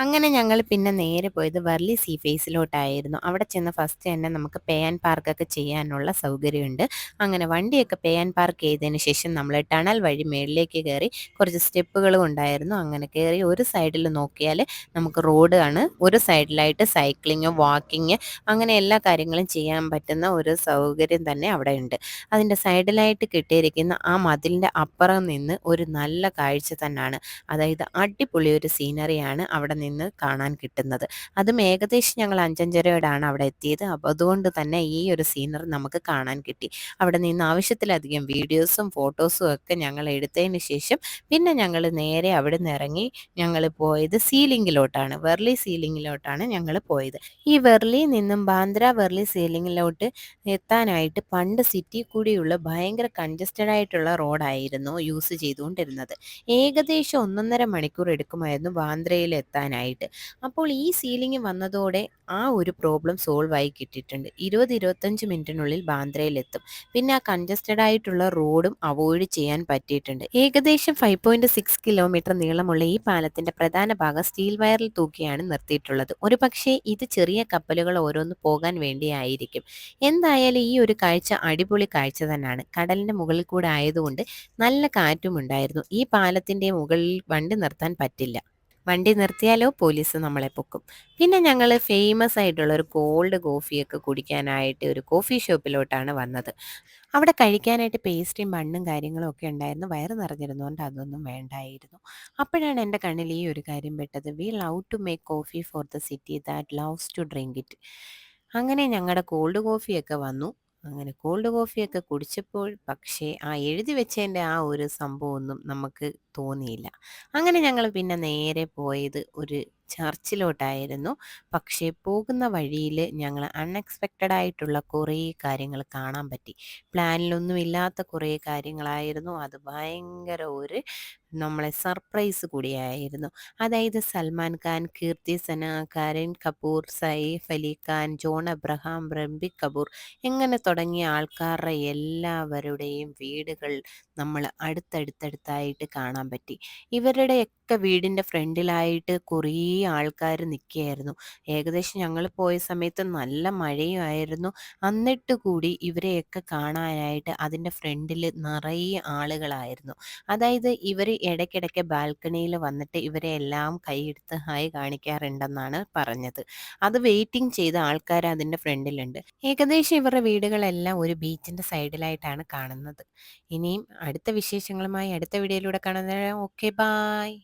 അങ്ങനെ ഞങ്ങൾ പിന്നെ നേരെ പോയത് വർലി സീ ഫേസിലോട്ടായിരുന്നു. അവിടെ ചെന്ന് ഫസ്റ്റ് തന്നെ നമുക്ക് പേ ആൻഡ് പാർക്കൊക്കെ ചെയ്യാനുള്ള സൗകര്യമുണ്ട്. അങ്ങനെ വണ്ടിയൊക്കെ പേ ആൻഡ് പാർക്ക് ചെയ്തതിന് ശേഷം നമ്മൾ ടണൽ വഴി മേളിലേക്ക് കയറി. കുറച്ച് സ്റ്റെപ്പുകളും ഉണ്ടായിരുന്നു. അങ്ങനെ കയറി ഒരു സൈഡിൽ നോക്കിയാൽ നമുക്ക് റോഡ് ആണ്. ഒരു സൈഡിലായിട്ട് സൈക്ലിങ്, വാക്കിങ് അങ്ങനെ എല്ലാ കാര്യങ്ങളും ചെയ്യാൻ പറ്റുന്ന ഒരു സൗകര്യം തന്നെ അവിടെ ഉണ്ട്. അതിൻ്റെ സൈഡിലായിട്ട് കെട്ടിയിരിക്കുന്ന ആ മതിലിൻ്റെ അപ്പുറം നിന്ന് ഒരു നല്ല കാഴ്ച തന്നെയാണ്. അതായത് അടിപൊളി ഒരു സീനറിയാണ് അവിടെ നിന്ന് കാണാൻ കിട്ടുന്നത്. അതും ഏകദേശം ഞങ്ങൾ 5:30യോടാണ് അവിടെ എത്തിയത്. അപ്പോൾ അതുകൊണ്ട് തന്നെ ഈ ഒരു സീനറി നമുക്ക് കാണാൻ കിട്ടി. അവിടെ നിന്ന് ആവശ്യത്തിലധികം വീഡിയോസും ഫോട്ടോസും ഒക്കെ ഞങ്ങൾ എടുത്തതിന് ശേഷം പിന്നെ ഞങ്ങൾ നേരെ അവിടെ നിന്ന് ഇറങ്ങി ഞങ്ങൾ പോയത് സീലിംഗിലോട്ടാണ്. വെർലി സീലിംഗിലോട്ടാണ് ഞങ്ങൾ പോയത്. ഈ വെർലിയിൽ നിന്നും ബാന്ദ്ര വെർലി സീലിംഗിലോട്ട് എത്താനായിട്ട് പണ്ട് സിറ്റി കൂടിയുള്ള ഭയങ്കര കൺജസ്റ്റഡ് ആയിട്ടുള്ള റോഡായിരുന്നു യൂസ് ചെയ്തുകൊണ്ടിരുന്നത്. ഏകദേശം 1.5 മണിക്കൂർ എടുക്കുമായിരുന്നു ബാന്ദ്രയിൽ എത്താനായിട്ട്. അപ്പോൾ ഈ സീലിംഗ് വന്നതോടെ ആ ഒരു പ്രോബ്ലം സോൾവ് ആയി കിട്ടിയിട്ടുണ്ട്. 20-25 മിനിറ്റിനുള്ളിൽ ബാന്ദ്രയിലെത്തും. പിന്നെ ആ കൺജസ്റ്റഡ് ആയിട്ടുള്ള റോഡും അവോയ്ഡ് ചെയ്യാൻ പറ്റിയിട്ടുണ്ട്. ഏകദേശം 5.6 കിലോമീറ്റർ നീളമുള്ള ഈ പാലത്തിന്റെ പ്രധാന ഭാഗം സ്റ്റീൽ വയറിൽ തൂക്കിയാണ് നിർത്തിയിട്ടുള്ളത്. ഒരു പക്ഷേ ഇത് ചെറിയ കപ്പലുകൾ ഓരോന്ന് പോകാൻ വേണ്ടിയായിരിക്കും. എന്തായാലും ഈ ഒരു കാഴ്ച അടിപൊളി കാഴ്ച തന്നെയാണ്. കടലിന്റെ മുകളിൽ കൂടെ ആയതുകൊണ്ട് നല്ല കാറ്റും ഉണ്ടായിരുന്നു. ഈ പാലത്തിന്റെ മുകളിൽ വണ്ടി നിർത്താൻ പറ്റില്ല. വണ്ടി നിർത്തിയാലോ പോലീസ് നമ്മളെ പൊക്കും. പിന്നെ ഞങ്ങൾ ഫേമസ് ആയിട്ടുള്ള ഒരു കോൾഡ് കോഫിയൊക്കെ കുടിക്കാനായിട്ട് ഒരു കോഫി ഷോപ്പിലോട്ടാണ് വന്നത്. അവിടെ കഴിക്കാനായിട്ട് പേസ്ട്രിയും ബണ്ണും കാര്യങ്ങളും ഒക്കെ ഉണ്ടായിരുന്നു. വയറ് നിറഞ്ഞിരുന്നുകൊണ്ട് അതൊന്നും വേണ്ടായിരുന്നു. അപ്പോഴാണ് എൻ്റെ കണ്ണിൽ ഈ ഒരു കാര്യം പെട്ടത്. We love to make coffee for the city that loves to drink it. അങ്ങനെ ഞങ്ങളുടെ കോൾഡ് കോഫിയൊക്കെ വന്നു. അങ്ങനെ കോൾഡ് കോഫിയൊക്കെ കുടിച്ചപ്പോൾ പക്ഷേ ആ എഴുതി വെച്ചതിൻ്റെ ആ ഒരു സംഭവമൊന്നും നമുക്ക് തോന്നിയില്ല. അങ്ങനെ ഞങ്ങൾ പിന്നെ നേരെ പോയത് ഒരു ചർച്ചിലോട്ടായിരുന്നു. പക്ഷേ പോകുന്ന വഴിയിൽ ഞങ്ങൾ അൺഎക്സ്പെക്റ്റഡ് ആയിട്ടുള്ള കുറേ കാര്യങ്ങൾ കാണാൻ പറ്റി. പ്ലാനിലൊന്നും ഇല്ലാത്ത കുറേ കാര്യങ്ങളായിരുന്നു. അത് ഭയങ്കര ഒരു നമ്മളെ സർപ്രൈസ് കൂടിയായിരുന്നു. അതായത് സൽമാൻ ഖാൻ, കീർത്തി സന, കരൺ കപൂർ, സൈഫ് അലി ഖാൻ, ജോൺ അബ്രഹാം, രൺബീർ കപൂർ ഇങ്ങനെ തുടങ്ങിയ ആൾക്കാരുടെ എല്ലാവരുടെയും വീടുകൾ നമ്മൾ അടുത്തടുത്തടുത്തായിട്ട് കാണാൻ പറ്റി. ഇവരുടെയൊക്കെ വീടിൻ്റെ ഫ്രണ്ടിലായിട്ട് കുറേ ആൾക്കാർ നിൽക്കുകയായിരുന്നു. ഏകദേശം ഞങ്ങൾ പോയ സമയത്ത് നല്ല മഴയുമായിരുന്നു. എന്നിട്ട് കൂടി ഇവരെയൊക്കെ കാണാനായിട്ട് അതിൻ്റെ ഫ്രണ്ടിൽ നിറയെ ആളുകളായിരുന്നു. അതായത് ഇവർ ഇടയ്ക്കിടയ്ക്ക് ബാൽക്കണിയിൽ വന്നിട്ട് ഇവരെ എല്ലാം കൈയെടുത്ത് ഹായ് കാണിക്കാറുണ്ടെന്നാണ് പറഞ്ഞത്. അത് വെയിറ്റിംഗ് ചെയ്ത ആൾക്കാർ അതിൻ്റെ ഫ്രണ്ടിലുണ്ട്. ഏകദേശം ഇവരുടെ വീടുകളെല്ലാം ഒരു ബീച്ചിൻ്റെ സൈഡിലായിട്ടാണ് കാണുന്നത്. ഇനിയും അടുത്ത വിശേഷങ്ങളുമായി അടുത്ത വീഡിയോയിലൂടെ കാണുന്നത്. Okay, bye.